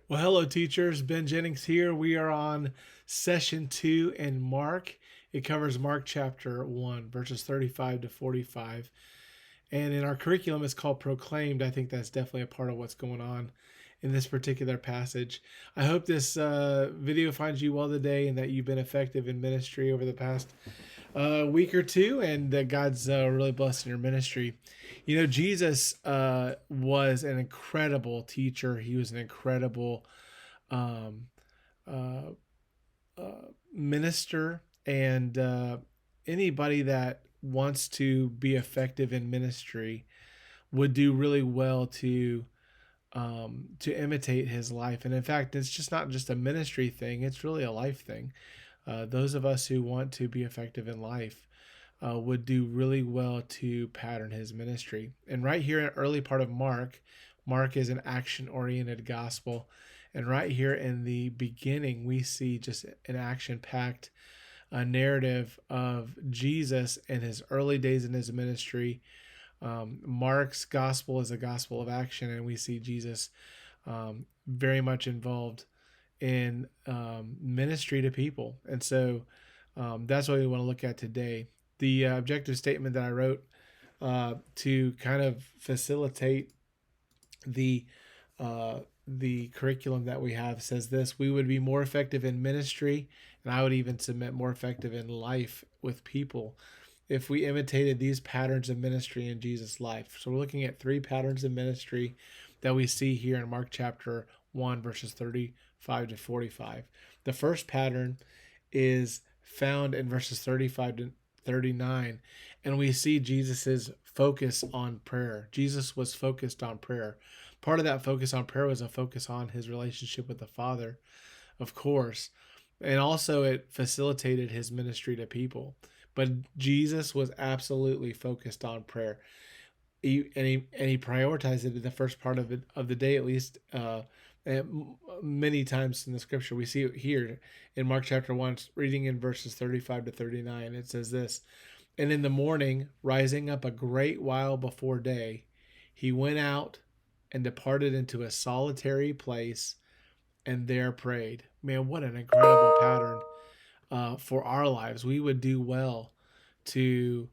Well, hello, teachers. Ben Jennings here. We are on session 2 in Mark. It covers Mark chapter 1, verses 35 to 45. And in our curriculum, it's called Proclaimed. I think that's definitely a part of what's going on in this particular passage. I hope this video finds you well today and that you've been effective in ministry over the past week or two, and that God's really blessing your ministry. You know, Jesus was an incredible teacher. He was an incredible um, uh, minister, and anybody that wants to be effective in ministry would do really well to imitate his life. And in fact, it's just not just a ministry thing; it's really a life thing. Those of us who want to be effective in life would do really well to pattern his ministry. And right here in the early part of Mark, Mark is an action oriented gospel. And right here in the beginning, we see just an action packed narrative of Jesus in his early days in his ministry. Mark's gospel is a gospel of action, and we see Jesus very much involved in ministry to people. And so that's what we want to look at today. The objective statement that I wrote to kind of facilitate the the curriculum that we have says this: we would be more effective in ministry, and I would even submit more effective in life with people if we imitated these patterns of ministry in Jesus' life. So we're looking at 3 patterns of ministry that we see here in Mark chapter 1, verses 35 to 45. The first pattern is found in verses 35 to 39, and we see Jesus's focus on prayer. Jesus was focused on prayer. Part of that focus on prayer was a focus on his relationship with the Father, of course, and also it facilitated his ministry to people. But Jesus was absolutely focused on prayer. He prioritized it in the first part of the day, at least many times in the scripture. We see it here in Mark chapter 1, reading in verses 35 to 39. It says this: "And in the morning, rising up a great while before day, he went out and departed into a solitary place and there prayed." Man, what an incredible pattern for our lives. We would do well to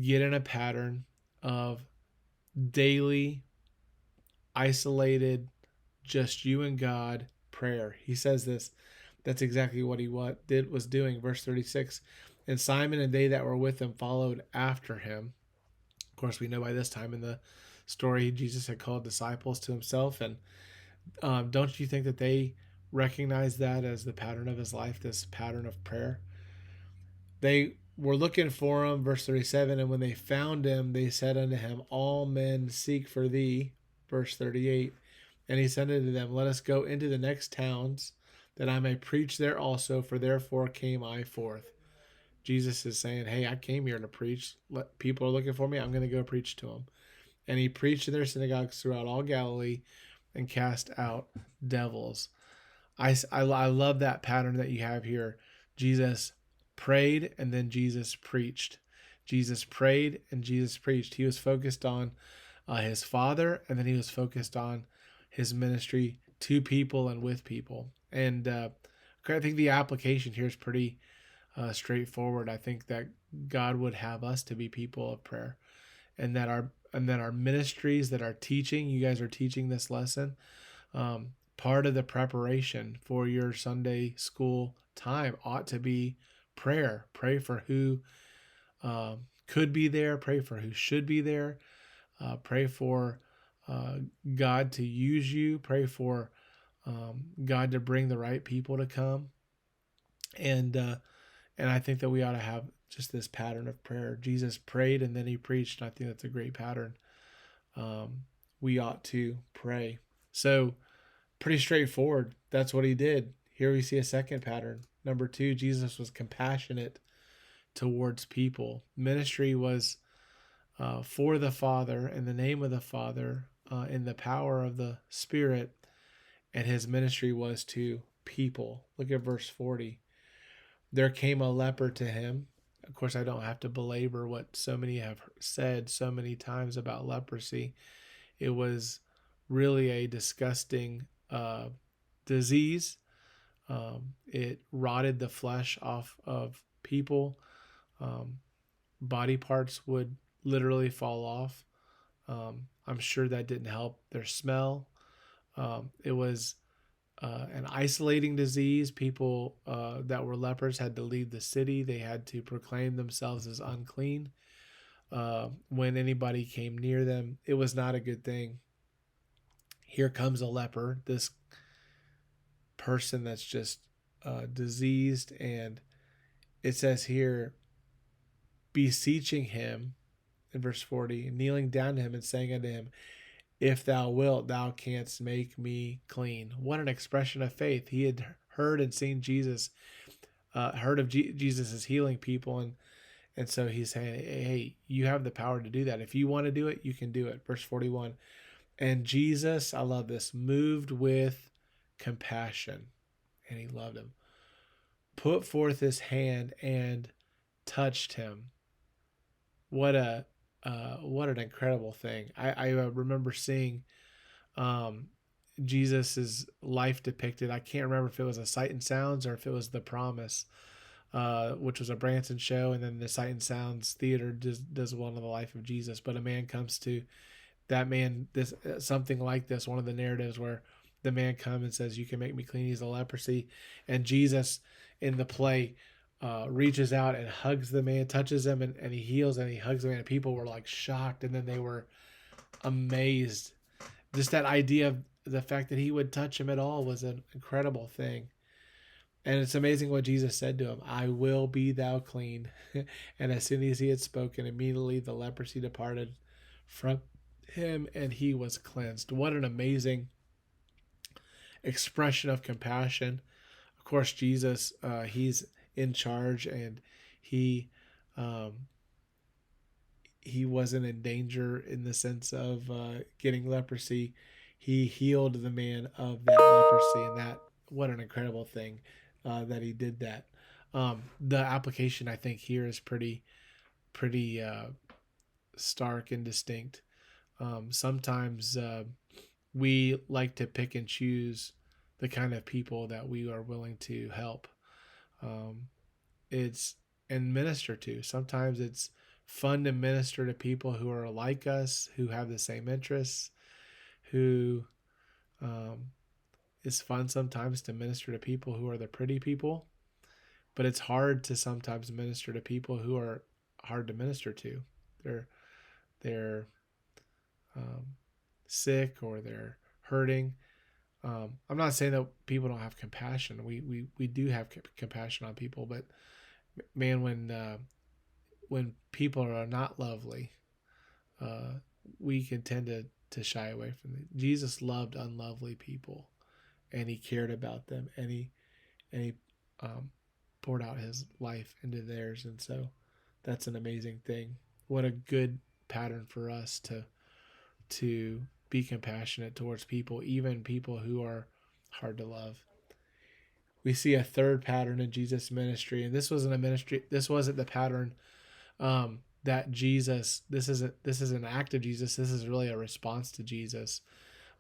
get in a pattern of daily, isolated, just you and God prayer. He says this. That's exactly what he was doing. Verse 36, "And Simon and they that were with him followed after him." Of course, we know by this time in the story, Jesus had called disciples to himself. And don't you think that they recognize that as the pattern of his life, this pattern of prayer? They were looking for him, verse 37, "And when they found him, they said unto him, All men seek for thee," verse 38. "And he said unto them, Let us go into the next towns, that I may preach there also, for therefore came I forth." Jesus is saying, hey, I came here to preach. People are looking for me. I'm going to go preach to them. And he preached in their synagogues throughout all Galilee and cast out devils. I love that pattern that you have here. Jesus prayed and then Jesus preached. Jesus prayed and Jesus preached. He was focused on his Father, and then he was focused on his ministry to people and with people. And I think the application here is pretty straightforward. I think that God would have us to be people of prayer, and that our ministries, that our teaching, you guys are teaching this lesson, part of the preparation for your Sunday school time ought to be prayer. Pray for who could be there. Pray for who should be there. Pray for God to use you. Pray for God to bring the right people to come. And I think that we ought to have just this pattern of prayer. Jesus prayed and then he preached. And I think that's a great pattern. We ought to pray. So pretty straightforward. That's what he did. Here we see a second pattern. Number 2, Jesus was compassionate towards people. Ministry was for the Father, in the name of the Father, in the power of the Spirit, and his ministry was to people. Look at verse 40. "There came a leper to him." Of course, I don't have to belabor what so many have said so many times about leprosy. It was really a disgusting uh, disease. It rotted the flesh off of people. Um, Body parts would literally fall off. I'm sure that didn't help their smell. It was an isolating disease. People that were lepers had to leave the city. They had to proclaim themselves as unclean. When anybody came near them, it was not a good thing. Here comes a leper, this person that's just diseased, and it says here, beseeching him in verse 40, kneeling down to him and saying unto him, if thou wilt, thou canst make me clean. What an expression of faith. He had heard and seen Jesus, heard of Jesus as healing people, and so he's saying, hey, you have the power to do that. If you want to do it, you can do it. Verse 41, and Jesus, I love this, moved with compassion, and he loved him, put forth his hand and touched him. What an incredible thing. I remember seeing um, Jesus's life depicted. I can't remember if it was a Sight and Sounds or if it was The Promise, which was a Branson show, and then the Sight and Sounds Theater does one of the life of Jesus. But a man comes to that man, this something like this, one of the narratives where the man comes and says, "You can make me clean." He's a leprosy, and Jesus in the play reaches out and hugs the man, touches him, and he heals, and he hugs the man. And people were like shocked, and then they were amazed. Just that idea of the fact that he would touch him at all was an incredible thing. And it's amazing what Jesus said to him, I will be thou clean. And as soon as he had spoken, immediately the leprosy departed from him and he was cleansed. What an amazing expression of compassion. Of course, Jesus, he's in charge, and he um, he wasn't in danger in the sense of getting leprosy. He healed the man of that leprosy, and that, what an incredible thing that he did that. The application, I think, here is pretty stark and distinct. Sometimes we like to pick and choose the kind of people that we are willing to help. Um, it's and minister to. Sometimes it's fun to minister to people who are like us, who have the same interests, who it's fun sometimes to minister to people who are the pretty people, but it's hard to sometimes minister to people who are hard to minister to. They're um, sick or they're hurting. I'm not saying that people don't have compassion. We do have compassion on people, but man, when people are not lovely, uh, we can tend to shy away from them. Jesus loved unlovely people, and he cared about them, and he um, poured out his life into theirs, and so that's an amazing thing. What a good pattern for us to be compassionate towards people, even people who are hard to love. We see a third pattern in Jesus' ministry, and this wasn't a ministry. This wasn't the pattern that Jesus. This is an act of Jesus. This is really a response to Jesus.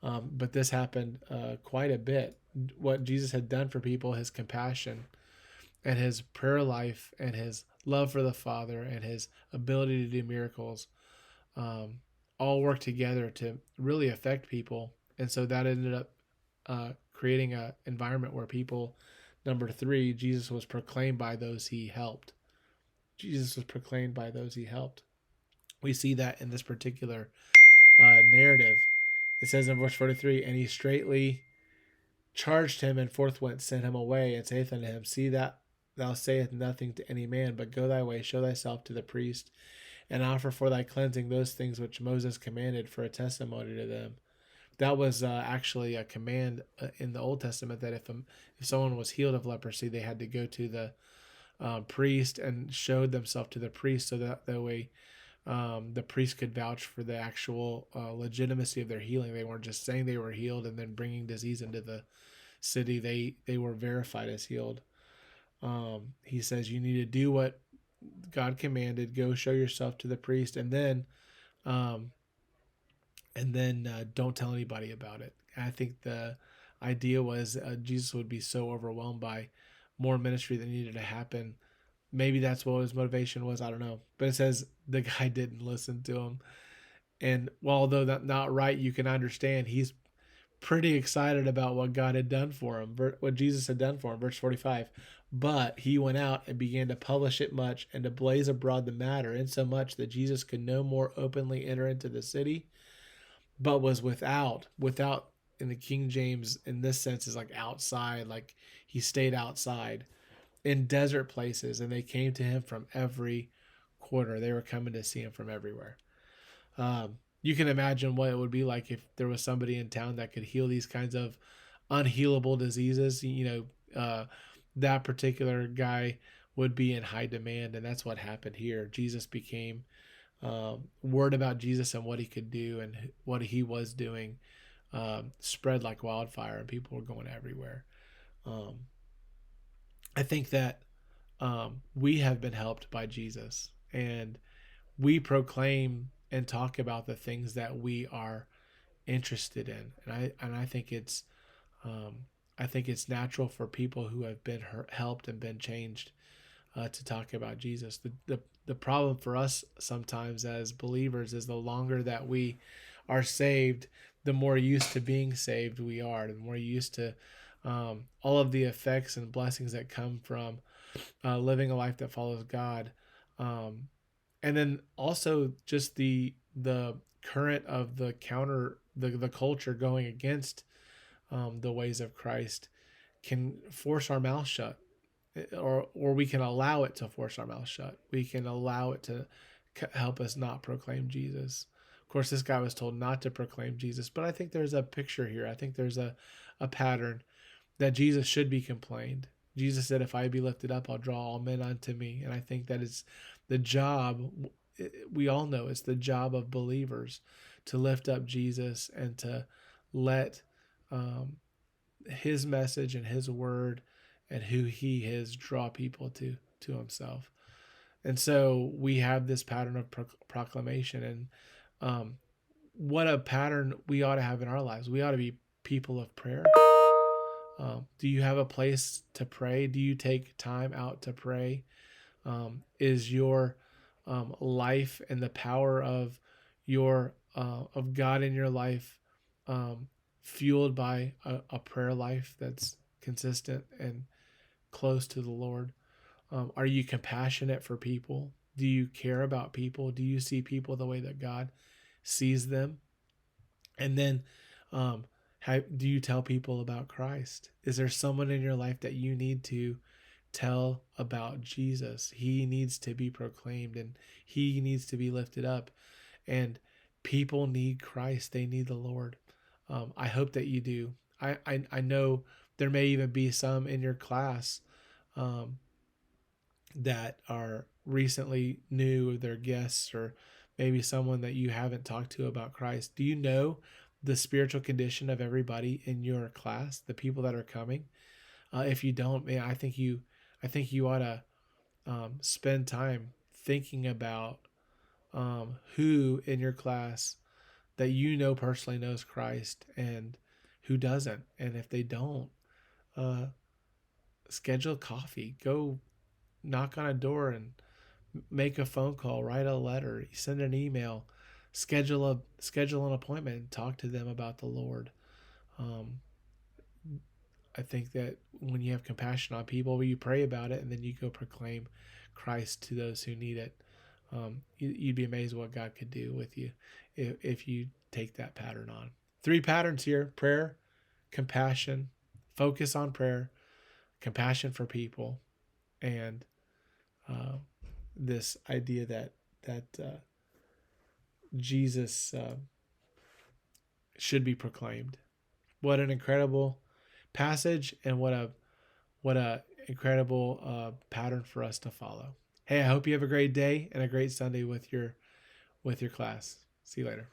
But this happened quite a bit. What Jesus had done for people, his compassion, and his prayer life, and his love for the Father, and his ability to do miracles, all work together to really affect people. And so that ended up creating an environment where people, number three, Jesus was proclaimed by those he helped. Jesus was proclaimed by those he helped. We see that in this particular narrative. It says in verse 43, and he straightly charged him, and forthwith sent him away, and saith unto him, see that thou sayest nothing to any man, but go thy way, show thyself to the priest, and offer for thy cleansing those things which Moses commanded for a testimony to them. That was actually a command in the Old Testament, that if someone was healed of leprosy, they had to go to the priest and showed themselves to the priest, so that way the priest could vouch for the actual legitimacy of their healing. They weren't just saying they were healed and then bringing disease into the city. They were verified as healed. He says you need to do what God commanded. Go show yourself to the priest, and then don't tell anybody about it. I think idea was Jesus would be so overwhelmed by more ministry that needed to happen. Maybe that's what his motivation was. I don't know. But it says the guy didn't listen to him. And while although that's not right, you can understand he's pretty excited about what God had done for him, what Jesus had done for him. Verse 45. But he went out and began to publish it much and to blaze abroad the matter, insomuch that Jesus could no more openly enter into the city, but was without in the King James in this sense is like outside, like he stayed outside in desert places, and they came to him from every quarter. They were coming to see him from everywhere. You can imagine what it would be like if there was somebody in town that could heal these kinds of unhealable diseases. That particular guy would be in high demand, and that's what happened here. Jesus became word about Jesus and what he could do and what he was doing spread like wildfire, and people were going everywhere. I think that we have been helped by Jesus, and we proclaim and talk about the things that we are interested in, and I think it's natural for people who have been helped and been changed to talk about Jesus. The problem for us sometimes as believers is the longer that we are saved, the more used to being saved we are, the more used to all of the effects and blessings that come from living a life that follows God. And then also just the current of the culture going against the ways of Christ can force our mouth shut, or we can allow it to force our mouth shut. We can allow it to help us not proclaim Jesus. Of course, this guy was told not to proclaim Jesus, but I think there's a picture here. I think there's a pattern that Jesus should be complained. Jesus said, if I be lifted up, I'll draw all men unto me. And I think that is the job. We all know it's the job of believers to lift up Jesus and to let his message and his word and who he is draw people to himself. And so we have this pattern of proclamation, and what a pattern we ought to have in our lives. We ought to be people of prayer. Do you have a place to pray? Do you take time out to pray? Is your life and the power of of God in your life fueled by a prayer life that's consistent and close to the Lord? Are you compassionate for people? Do you care about people? Do you see people the way that God sees them? And then do you tell people about Christ? Is there someone in your life that you need to tell about Jesus? He needs to be proclaimed and he needs to be lifted up. And people need Christ. They need the Lord. I hope that you do. I know there may even be some in your class that are recently new, they're guests, or maybe someone that you haven't talked to about Christ. Do you know the spiritual condition of everybody in your class, the people that are coming? If you don't, man, I think you ought to spend time thinking about who in your class that you know personally knows Christ and who doesn't. And if they don't, schedule coffee, go knock on a door and make a phone call, write a letter, send an email, schedule an appointment, and talk to them about the Lord. I think that when you have compassion on people, you pray about it and then you go proclaim Christ to those who need it. You'd be amazed what God could do with you if you take that pattern on. 3 patterns here: prayer, compassion, focus on prayer, compassion for people, and this idea that Jesus should be proclaimed. What an incredible passage, and what a incredible pattern for us to follow. Hey, I hope you have a great day and a great Sunday with your class. See you later.